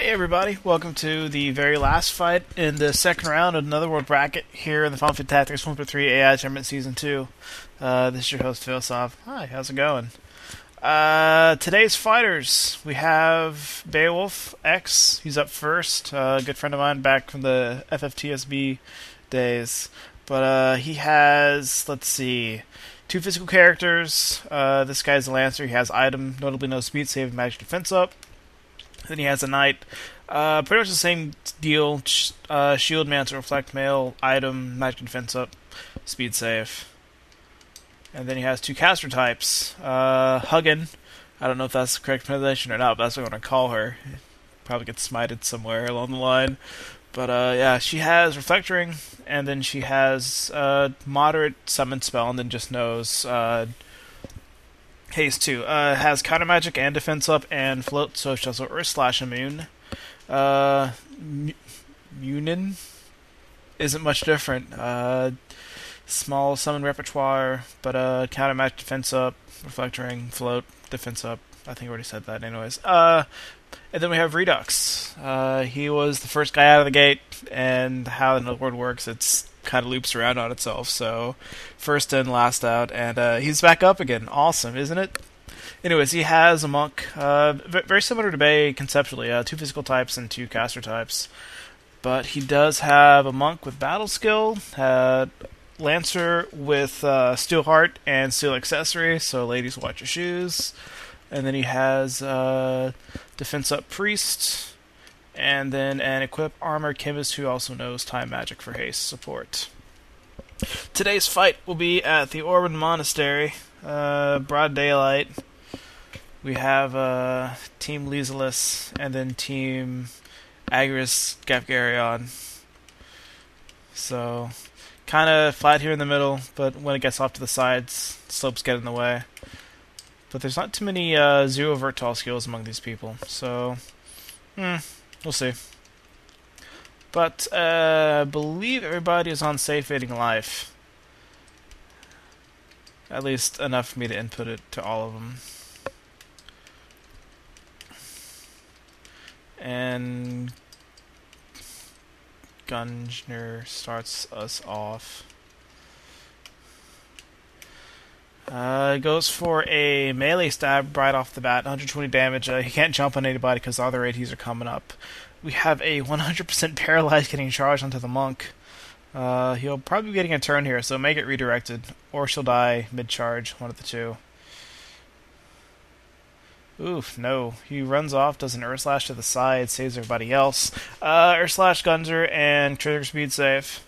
Hey everybody, welcome to the very last fight in the second round of Netherworld bracket here in the FFT Tactics 1.3 AI Tournament Season 2. This is your host, Philosoph. Hi, how's it going? Today's fighters, we have Beawulf X, he's up first, a good friend of mine back from the FFTSB days. But he has, let's see, two physical characters. This guy's a Lancer, he has item, notably no speed save and magic defense up. Then he has a Knight. Pretty much the same deal. Shield, Mantle, Reflect, Mail, Item, Magic Defense up, Speed Save. And then he has two caster types. Hugin. I don't know if that's the correct pronunciation or not, but that's what I'm going to call her. Probably gets smited somewhere along the line. But yeah, she has Reflect Ring, and then she has Moderate Summon Spell, and then just knows Haste 2. Has counter magic and defense up and float, so she's also Earth Slash immune. Munin isn't much different. Small summon repertoire, but counter magic, defense up, reflect ring, float, defense up. I think I already said that anyways. And then we have Redux. He was the first guy out of the gate, and how the Netherworld works, it's kind of loops around on itself, so first in, last out, and he's back up again. Awesome, isn't it? Anyways, he has a monk, very similar to Bay conceptually, two physical types and two caster types, but he does have a monk with battle skill, Lancer with steel heart and steel accessory, so ladies watch your shoes, and then he has defense up priest, and then an equip armor chemist who also knows time magic for haste support. Today's fight will be at the Orbonne Monastery, broad daylight. We have Team Lezelus and then Team Agris Gafgarion. So, kind of flat here in the middle, but when it gets off to the sides, slopes get in the way. But there's not too many zero vertol skills among these people, so we'll see. But I believe everybody is on safe fading life. At least enough for me to input it to all of them. And Gungnir starts us off. Goes for a melee stab right off the bat, 120 damage. He can't jump on anybody because the other ATs are coming up. We have a 100% paralyzed getting charged onto the monk. He'll probably be getting a turn here, so may get redirected, or she'll die mid-charge, one of the two. Oof, no. He runs off, does an Earth Slash to the side, saves everybody else. Earth Slash guns her, and trigger speed save.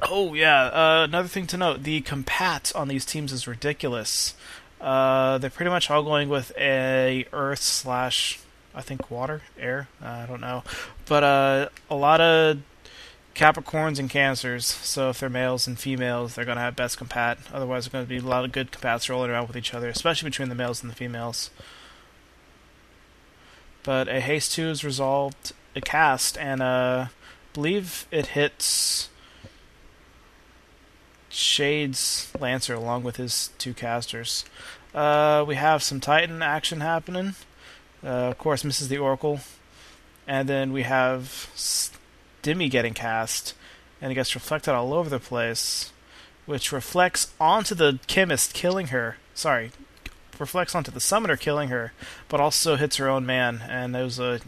Oh, yeah, another thing to note, the compat on these teams is ridiculous. They're pretty much all going with a Earth Slash, I think, water? Air? I don't know. But a lot of Capricorns and Cancers, so if they're males and females, they're going to have best compat. Otherwise, there's going to be a lot of good compats rolling around with each other, especially between the males and the females. But a Haste 2 is resolved, a cast, and I believe it hits Shade's Lancer along with his two casters. We have some Titan action happening. Of course, misses the Oracle. And then we have Dimmy getting cast, and it gets reflected all over the place, which reflects onto the chemist, killing her. Sorry, reflects onto the summoner, killing her, but also hits her own man, and it was a,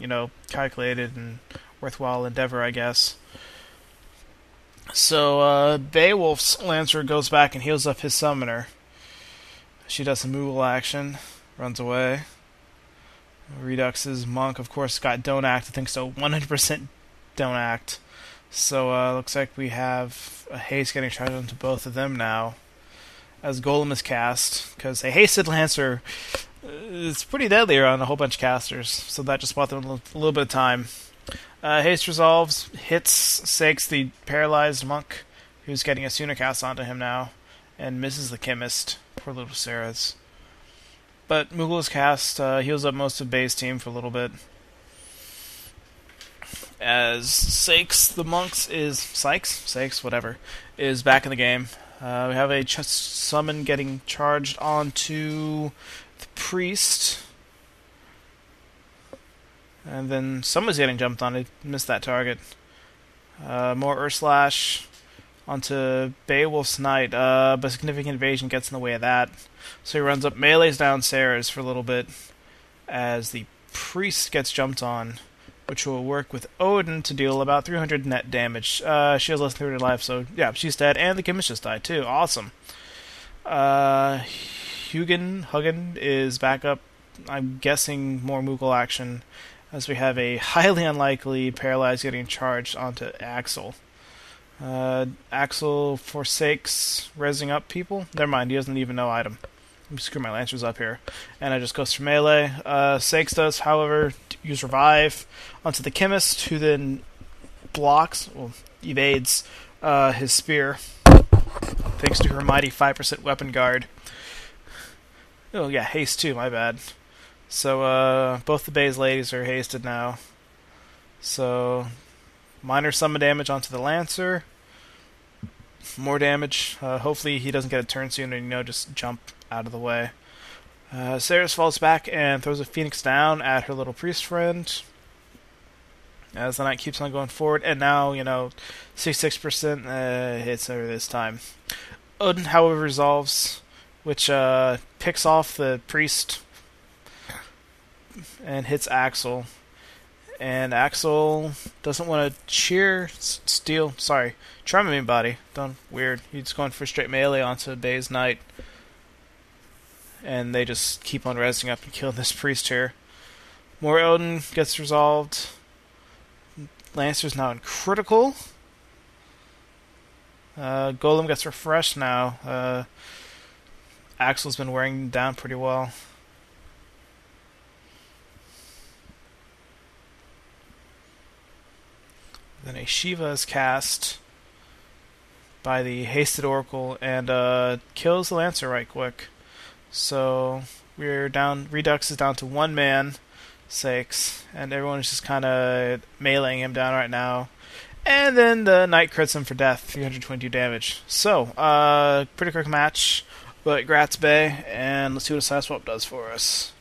calculated and worthwhile endeavor, I guess. So, Beowulf's Lancer goes back and heals up his summoner. She does some Moogle action, runs away. Redux's monk, of course, got Don't Act. I think so, 100% Don't Act. So, looks like we have a haste getting charged onto both of them now, as Golem is cast, because a hasted Lancer is pretty deadly on a whole bunch of casters, so that just bought them a little bit of time. Haste resolves, hits Sakes, the paralyzed monk, who's getting a sooner cast onto him now, and misses the chemist. Poor little Sarah's. But Moogle's cast heals up most of Bay's team for a little bit. As Sakes, the monks Sakes, whatever, is back in the game. We have a summon getting charged onto the priest. And then someone's getting jumped on. I missed that target. More Earth Slash onto Beowulf's Knight, but significant evasion gets in the way of that. So he runs up, melees down Sarah's for a little bit as the priest gets jumped on, which will work with Odin to deal about 300 net damage. She has less than 300 life, so yeah, she's dead, and the chemist just died too. Awesome. Hugin is back up. I'm guessing more Moogle action, as we have a highly unlikely paralyzed getting charged onto Axel. Axel forsakes rezzing up people. Never mind, he doesn't even know item. Let me screw my lancers up here. And I just goes for melee. Sakes does, however, use revive onto the chemist, who then evades his spear, thanks to her mighty 5% weapon guard. Oh yeah, haste too, my bad. So both the Bay's ladies are hasted now. So minor summon damage onto the Lancer. More damage. Hopefully he doesn't get a turn soon and, just jump out of the way. Ceres falls back and throws a Phoenix down at her little priest friend. As the knight keeps on going forward. And now, 66% hits her this time. Odin, however, resolves, which picks off the priest and hits Axel. And Axel doesn't want to try my main body. Done weird. He's going for straight melee onto Bay's Knight. And they just keep on rezzing up and killing this priest here. More Odin gets resolved. Lancer's now in critical. Golem gets refreshed now. Axel's been wearing down pretty well. Then a Shiva is cast by the hasted Oracle and kills the Lancer right quick. So we're down. Redux is down to one man, Sakes, and everyone is just kind of meleeing him down right now. And then the Knight crits him for death, 322 damage. So, pretty quick match, but Grats Bay, and let's see what a side swap does for us.